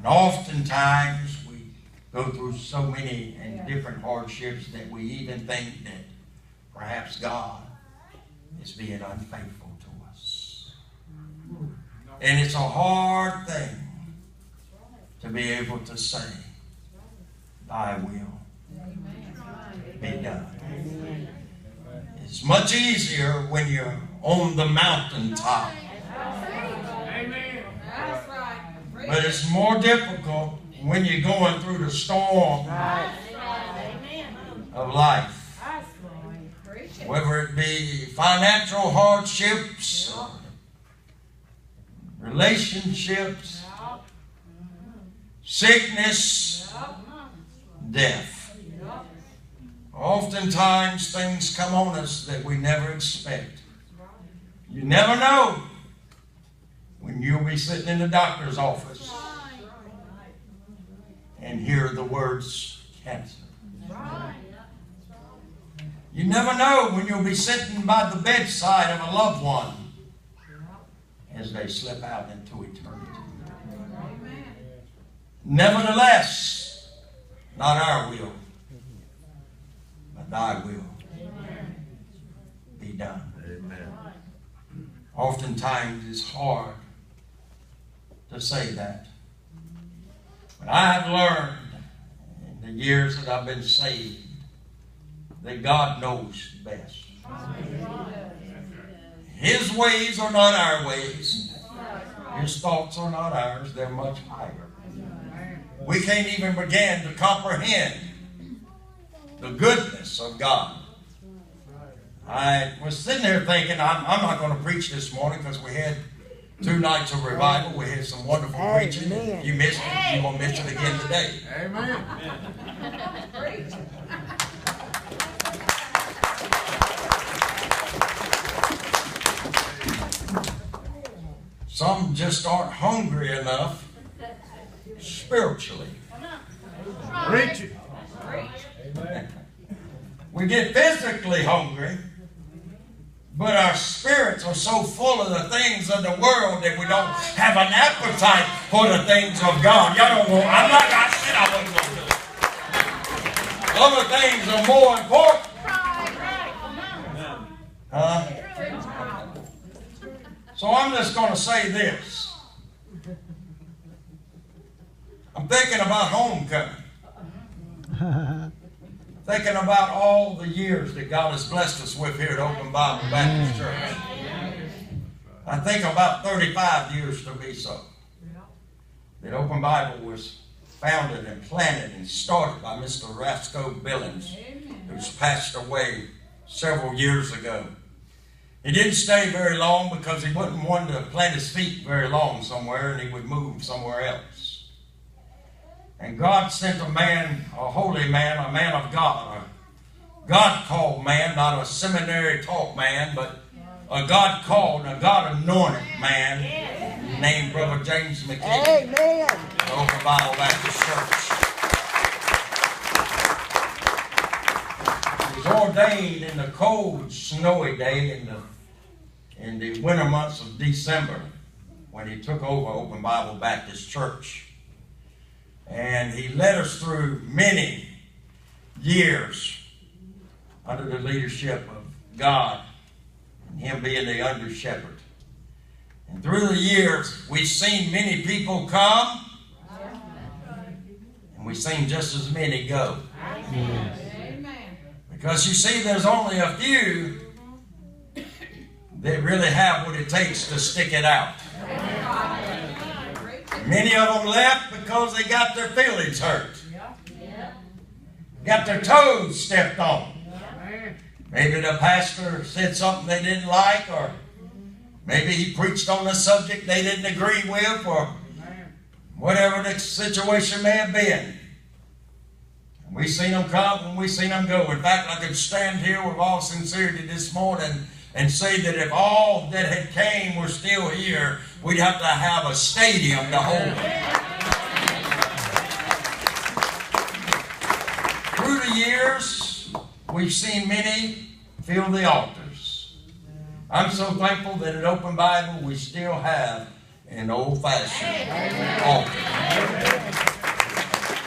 And oftentimes we go through so many and different hardships that we even think that perhaps God is being unfaithful to us. And it's a hard thing to be able to say, thy will be done. It's much easier when you're on the mountaintop. But it's more difficult when you're going through the storm of life. Whether it be financial hardships, or relationships, sickness, death. Oftentimes things come on us that we never expect. You never know when you'll be sitting in the doctor's office and hear the words cancer. You never know when you'll be sitting by the bedside of a loved one as they slip out into eternity. Nevertheless, not our will, but thy will be done. Oftentimes it's hard to say that. But I have learned in the years that I've been saved that God knows best. His ways are not our ways. His thoughts are not ours. They're much higher. We can't even begin to comprehend the goodness of God. I was sitting there thinking, I'm not going to preach this morning because we had 2 nights of revival. We had some wonderful preaching. If you missed it, you're going to miss it again today. Amen. Some just aren't hungry enough spiritually. Preach it. We get physically hungry, but our spirits are so full of the things of the world that we don't have an appetite for the things of God. Y'all don't want, I said I wasn't going to do it. Other things are more important. So I'm just going to say this. I'm thinking about homecoming. Thinking about all the years that God has blessed us with here at Open Bible Baptist Church. I think about 35 years to be so. That Open Bible was founded and planted and started by Mr. Rasco Billings, who's passed away several years ago. He didn't stay very long because he wasn't one to plant his feet very long somewhere, and he would move somewhere else. And God sent a man, a holy man, a man of God, a God-called man, not a seminary taught man, but a God-called, a God-anointed man named Brother James McKinney. Amen. The Open Bible Baptist Church. He was ordained in the cold, snowy day in the winter months of December when he took over Open Bible Baptist Church. And he led us through many years under the leadership of God and him being the under shepherd. And through the years, we've seen many people come and we've seen just as many go. Because you see, there's only a few that really have what it takes to stick it out. Many of them left because they got their feelings hurt. Got their toes stepped on. Maybe the pastor said something they didn't like, or maybe he preached on a subject they didn't agree with, or whatever the situation may have been. We've seen them come and we've seen them go. In fact, I could stand here with all sincerity this morning and say that if all that had came were still here, we'd have to have a stadium to hold them. Through the years, we've seen many fill the altars. I'm so thankful that at Open Bible we still have an old-fashioned altar.